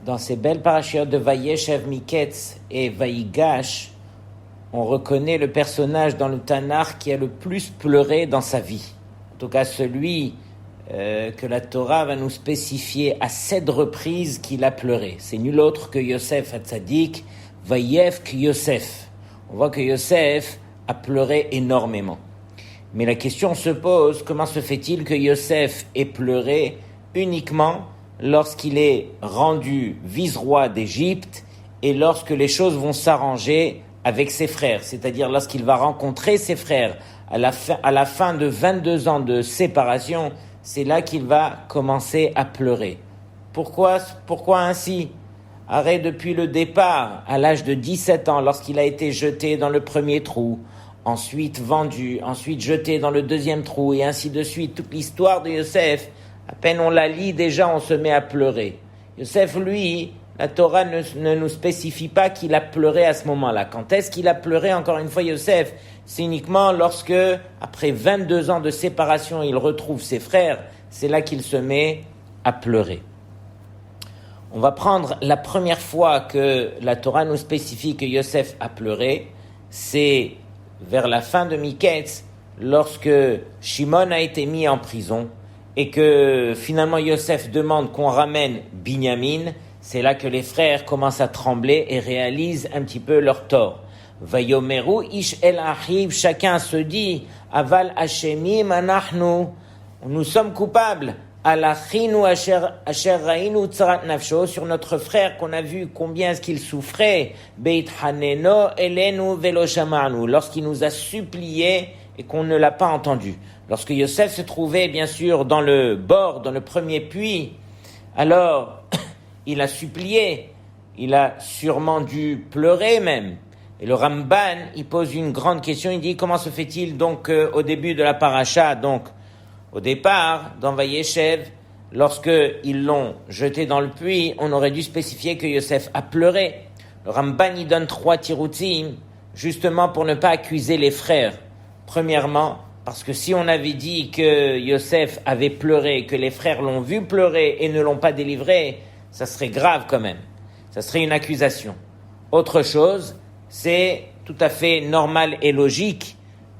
Dans ces belles parachiotes de Vayeshev Miketz et Vayigash, on reconnaît le personnage dans le Tanakh qui a le plus pleuré dans sa vie. En tout cas, celui que la Torah va nous spécifier à 7 reprises qu'il a pleuré. C'est nul autre que Yosef Hatzadik, Vayevk Yosef. On voit que Yosef a pleuré énormément. Mais la question se pose, comment se fait-il que Yosef ait pleuré uniquement lorsqu'il est rendu vice-roi d'Égypte et lorsque les choses vont s'arranger avec ses frères, c'est-à-dire lorsqu'il va rencontrer ses frères à la fin de 22 ans de séparation, c'est là qu'il va commencer à pleurer. Pourquoi ainsi? Arrête depuis le départ, à l'âge de 17 ans, lorsqu'il a été jeté dans le premier trou, ensuite vendu, ensuite jeté dans le deuxième trou, et ainsi de suite. Toute l'histoire de Yosef, à peine on la lit, déjà on se met à pleurer. Yosef, lui, la Torah ne nous spécifie pas qu'il a pleuré à ce moment-là. Quand est-ce qu'il a pleuré, encore une fois, Yosef? C'est uniquement lorsque, après 22 ans de séparation, il retrouve ses frères, c'est là qu'il se met à pleurer. On va prendre la première fois que la Torah nous spécifie que Yosef a pleuré, c'est vers la fin de Miketz, lorsque Shimon a été mis en prison et que finalement Yosef demande qu'on ramène Binyamin, c'est là que les frères commencent à trembler et réalisent un petit peu leur tort. Vayomeru ish el achiv, chacun se dit, aval hashemim anachnu, nous sommes coupables. Alachinu asher rainu tzarat nafsho, sur notre frère qu'on a vu combien est-ce qu'il souffrait, beit haneno elenu velo shamanu, lorsqu'il nous a supplié et qu'on ne l'a pas entendu. Lorsque Yosef se trouvait bien sûr dans le bord, dans le premier puits, alors il a supplié, il a sûrement dû pleurer même. Et le Ramban, il pose une grande question, il dit comment se fait-il donc au début de la paracha, donc au départ, dans Vayeshev, lorsqu'ils l'ont jeté dans le puits, on aurait dû spécifier que Yosef a pleuré. Le Ramban y donne 3 tiroutim, justement pour ne pas accuser les frères. Premièrement, parce que si on avait dit que Yosef avait pleuré, que les frères l'ont vu pleurer et ne l'ont pas délivré, ça serait grave quand même. Ça serait une accusation. Autre chose, c'est tout à fait normal et logique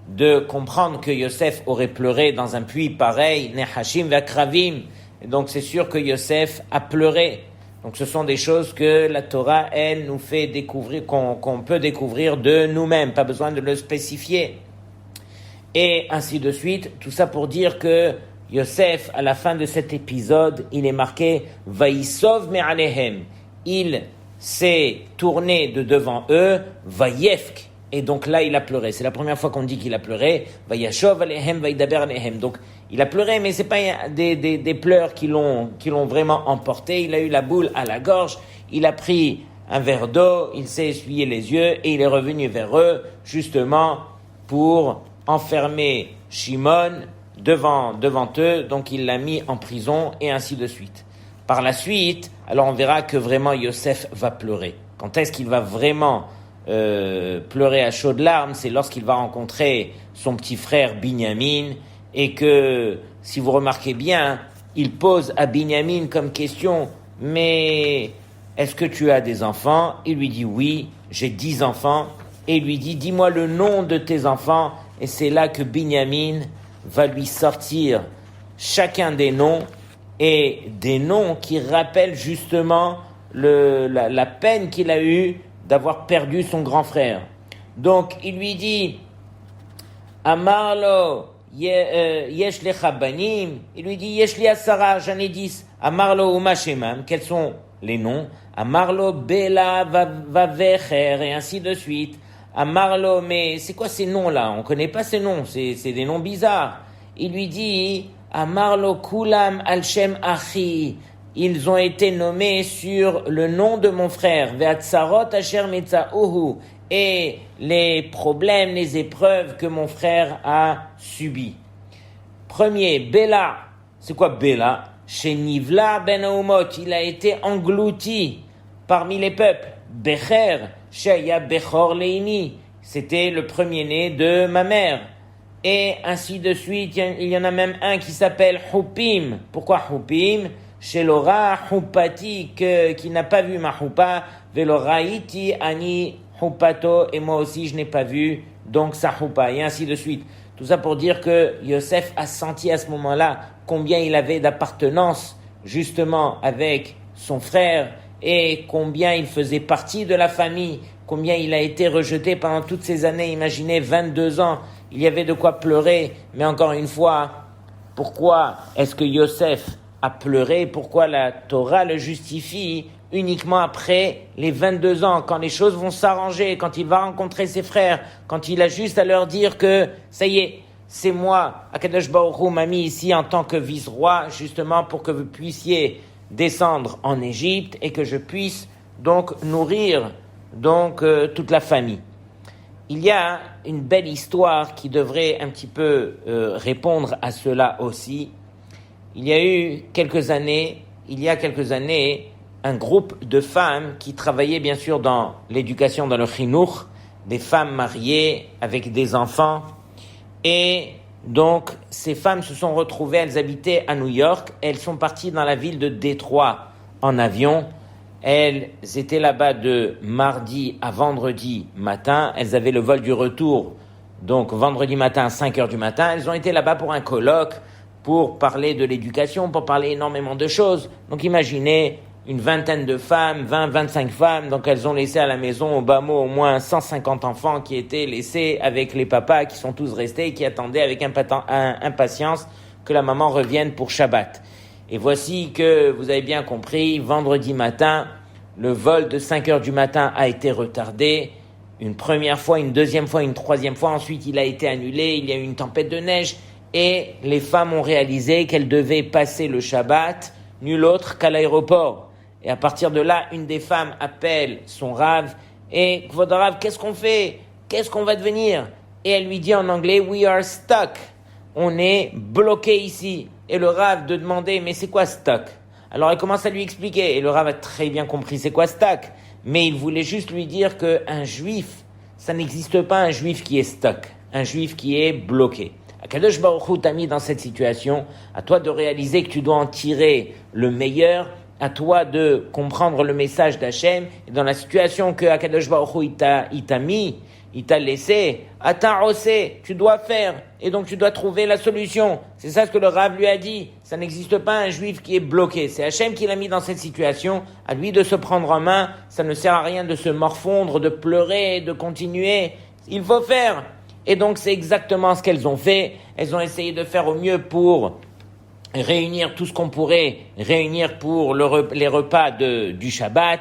de comprendre que Yosef aurait pleuré dans un puits pareil, Nehashim Vakravim. Et donc c'est sûr que Yosef a pleuré. Donc ce sont des choses que la Torah, elle, nous fait découvrir, qu'on peut découvrir de nous-mêmes, pas besoin de le spécifier. Et ainsi de suite, tout ça pour dire que Yosef, à la fin de cet épisode, il est marqué « Vaïsov me'alehem ». Il s'est tourné de devant eux, « Vayefk ». Et donc là, il a pleuré. C'est la première fois qu'on dit qu'il a pleuré. Vayashov alehem, vaydaber alehem. Donc, il a pleuré, mais c'est pas des pleurs qui l'ont vraiment emporté. Il a eu la boule à la gorge. Il a pris un verre d'eau. Il s'est essuyé les yeux et il est revenu vers eux, justement, pour enfermer Shimon devant eux. Donc, il l'a mis en prison et ainsi de suite. Par la suite, alors on verra que vraiment Yosef va pleurer. Quand est-ce qu'il va vraiment pleurer à chaudes larmes? C'est lorsqu'il va rencontrer son petit frère Binyamin et que, si vous remarquez bien, il pose à Binyamin comme question, mais est-ce que tu as des enfants? Il lui dit oui, j'ai 10 enfants. Et il lui dit, dis-moi le nom de tes enfants. Et c'est là que Binyamin va lui sortir chacun des noms, et des noms qui rappellent justement la peine qu'il a eue d'avoir perdu son grand frère. Donc, il lui dit, Amarlo, yesh lecha banim. Il lui dit, yesh li asara, j'en ai 10. Amarlo uma shemam. Quels sont les noms? Amarlo, Bela, Vavecher, et ainsi de suite. Amarlo, mais c'est quoi ces noms-là? On connaît pas ces noms, c'est des noms bizarres. Il lui dit, Amarlo kulam al shem achi. Ils ont été nommés sur le nom de mon frère, Ve'atzarot asher metza'uhu, et les problèmes, les épreuves que mon frère a subies. Premier, Bela. C'est quoi Bela? Chez Nivla ben Aumot, il a été englouti parmi les peuples. Becher, Sheya Bechor Leini, c'était le premier-né de ma mère. Et ainsi de suite, il y en a même un qui s'appelle Hupim. Pourquoi Hupim? Shelora Hupati, qui n'a pas vu ma Hupa, Velo Raiti Ani Hupato, et moi aussi je n'ai pas vu donc sa Hupa, et ainsi de suite. Tout ça pour dire que Yosef a senti à ce moment-là combien il avait d'appartenance justement avec son frère et combien il faisait partie de la famille, combien il a été rejeté pendant toutes ces années. Imaginez, 22 ans, il y avait de quoi pleurer. Mais encore une fois, pourquoi est-ce que Yosef a pleuré? Pourquoi la Torah le justifie uniquement après les 22 ans, quand les choses vont s'arranger, quand il va rencontrer ses frères, quand il a juste à leur dire que ça y est, c'est moi, Akadosh Baruch Hu m'a mis ici en tant que vice-roi, justement pour que vous puissiez descendre en Égypte et que je puisse donc nourrir toute la famille. Il y a une belle histoire qui devrait un petit peu répondre à cela aussi. Il y a quelques années, un groupe de femmes qui travaillaient bien sûr dans l'éducation, dans le chinuch, des femmes mariées avec des enfants. Et donc, ces femmes se sont retrouvées, elles habitaient à New York, elles sont parties dans la ville de Détroit en avion. Elles étaient là-bas de mardi à vendredi matin, elles avaient le vol du retour, donc vendredi matin à 5 heures du matin. Elles ont été là-bas pour un colloque, pour parler de l'éducation, pour parler énormément de choses. Donc imaginez une vingtaine de femmes, 25 femmes, donc elles ont laissé à la maison au bas mot au moins 150 enfants qui étaient laissés avec les papas qui sont tous restés et qui attendaient avec impatience que la maman revienne pour Shabbat. Et voici que vous avez bien compris, vendredi matin, le vol de 5 heures du matin a été retardé, une première fois, une deuxième fois, une troisième fois, ensuite il a été annulé, il y a eu une tempête de neige et les femmes ont réalisé qu'elles devaient passer le Shabbat nul autre qu'à l'aéroport. Et à partir de là, une des femmes appelle son Rav et « Kvod Rav, qu'est-ce qu'on fait? Qu'est-ce qu'on va devenir ?» Et elle lui dit en anglais « We are stuck ». On est bloqué ici. Et le Rav de demander « Mais c'est quoi stuck ?» Alors elle commence à lui expliquer et le Rav a très bien compris c'est quoi stuck. Mais il voulait juste lui dire qu'un juif, ça n'existe pas un juif qui est stuck, un juif qui est bloqué. Akadosh Baruch Hu t'a mis dans cette situation, à toi de réaliser que tu dois en tirer le meilleur, à toi de comprendre le message d'Hachem, et dans la situation que Akadosh Baruch Hu il t'a mis, il t'a laissé, Ata'osé, tu dois faire, et donc tu dois trouver la solution. C'est ça ce que le Rav lui a dit. Ça n'existe pas un juif qui est bloqué. C'est Hachem qui l'a mis dans cette situation, à lui de se prendre en main. Ça ne sert à rien de se morfondre, de pleurer, de continuer. Il faut faire. Et donc c'est exactement ce qu'elles ont fait. Elles ont essayé de faire au mieux pour réunir tout ce qu'on pourrait réunir pour les repas du Shabbat.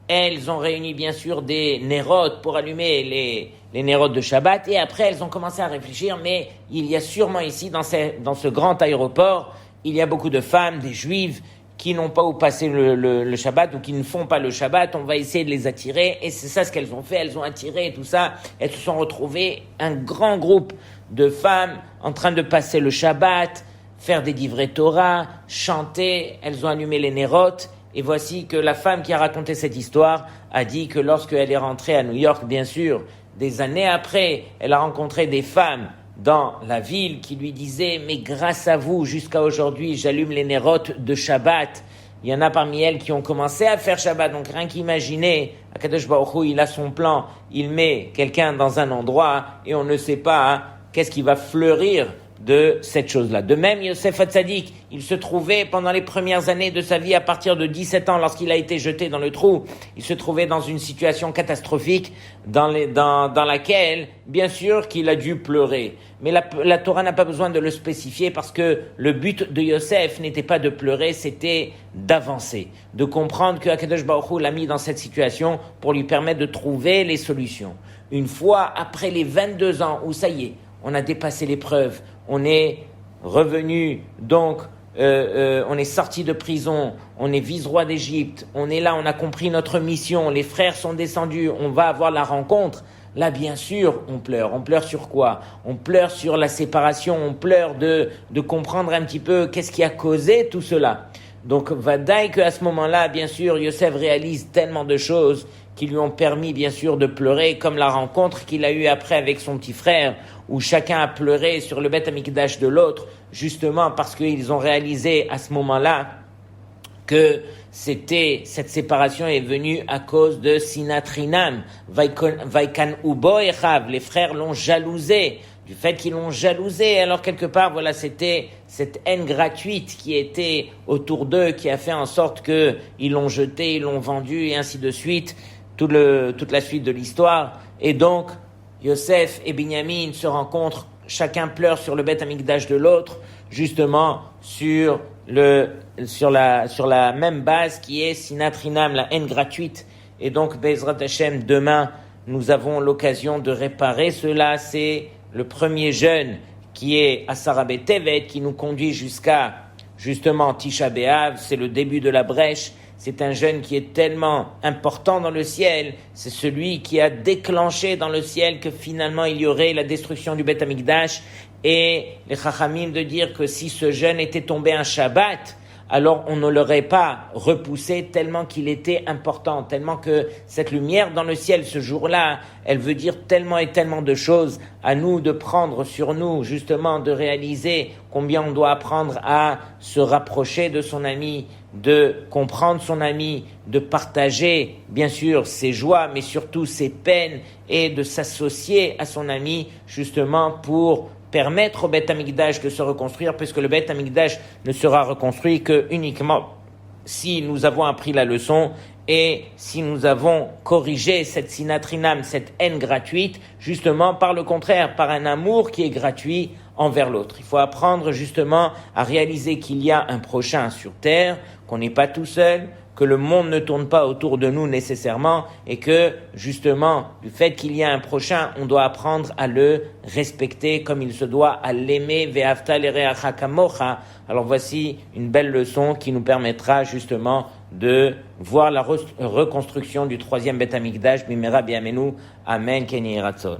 Elles ont réuni bien sûr des nérotes pour allumer les nérotes de Shabbat. Et après elles ont commencé à réfléchir, mais il y a sûrement ici dans ce grand aéroport, il y a beaucoup de femmes, des juives qui n'ont pas où passer le Shabbat ou qui ne font pas le Shabbat. On va essayer de les attirer. Et c'est ça ce qu'elles ont fait. Elles ont attiré tout ça. Elles se sont retrouvées, un grand groupe de femmes en train de passer le Shabbat, faire des divrei Torah, chanter. Elles ont allumé les nérotes. Et voici que la femme qui a raconté cette histoire a dit que lorsqu'elle est rentrée à New York, bien sûr, des années après, elle a rencontré des femmes dans la ville qui lui disaient « Mais grâce à vous, jusqu'à aujourd'hui, j'allume les nérotes de Shabbat. » Il y en a parmi elles qui ont commencé à faire Shabbat. Donc rien qu'imaginer, Akadosh Baruch Hu, il a son plan, il met quelqu'un dans un endroit et on ne sait pas qu'est-ce qui va fleurir de cette chose-là. De même, Yosef Hatzadik, il se trouvait pendant les premières années de sa vie, à partir de 17 ans, lorsqu'il a été jeté dans le trou, il se trouvait dans une situation catastrophique dans laquelle, bien sûr, qu'il a dû pleurer. Mais la Torah n'a pas besoin de le spécifier parce que le but de Yosef n'était pas de pleurer, c'était d'avancer, de comprendre que Akadosh Baruch Hu l'a mis dans cette situation pour lui permettre de trouver les solutions. Une fois après les 22 ans où ça y est, on a dépassé l'épreuve, on est revenu, donc on est sorti de prison, on est vice-roi d'Égypte, on est là, on a compris notre mission, les frères sont descendus, on va avoir la rencontre. Là, bien sûr, on pleure. On pleure sur quoi? On pleure sur la séparation, on pleure de comprendre un petit peu qu'est-ce qui a causé tout cela. Donc, vadaï qu'à ce moment-là, bien sûr, Yosef réalise tellement de choses qui lui ont permis, bien sûr, de pleurer, comme la rencontre qu'il a eue après avec son petit frère, où chacun a pleuré sur le Beth Amikdash de l'autre, justement parce qu'ils ont réalisé à ce moment-là que cette séparation est venue à cause de Sinatrinam, Vaikan Ubo Echav, les frères l'ont jalousé, du fait qu'ils l'ont jalousé, alors quelque part, voilà, c'était cette haine gratuite qui était autour d'eux, qui a fait en sorte que ils l'ont jeté, ils l'ont vendu, et ainsi de suite, toute la suite de l'histoire. Et donc, Yosef et Binyamin se rencontrent, chacun pleure sur le Beth Amikdash de l'autre, justement sur la même base qui est Sinatrinam, la haine gratuite. Et donc, Bezrat Hashem, demain, nous avons l'occasion de réparer cela. C'est le premier jeûne qui est Asara B'Tevet, qui nous conduit jusqu'à, justement, Tisha B'Av. C'est le début de la brèche. C'est un jeûne qui est tellement important dans le ciel. C'est celui qui a déclenché dans le ciel que finalement il y aurait la destruction du Beth Amikdash. Et les Chachamim de dire que si ce jeûne était tombé un Shabbat, alors on ne l'aurait pas repoussé tellement qu'il était important, tellement que cette lumière dans le ciel ce jour-là, elle veut dire tellement et tellement de choses. À nous de prendre sur nous, justement, de réaliser combien on doit apprendre à se rapprocher de son ami, de comprendre son ami, de partager, bien sûr, ses joies, mais surtout ses peines, et de s'associer à son ami, justement, pour permettre au Beth Amikdash de se reconstruire, puisque le Beth Amikdash ne sera reconstruit que uniquement si nous avons appris la leçon et si nous avons corrigé cette sinatrinam, cette haine gratuite, justement par le contraire, par un amour qui est gratuit envers l'autre. Il faut apprendre justement à réaliser qu'il y a un prochain sur terre, qu'on n'est pas tout seul, que le monde ne tourne pas autour de nous nécessairement et que, justement, du fait qu'il y a un prochain, on doit apprendre à le respecter comme il se doit, à l'aimer, ve'afta l'ereacha kamocha. Alors voici une belle leçon qui nous permettra justement de voir la reconstruction du troisième Beth Amikdash, bimera bi'amenu, amen, Kenny Ratzon.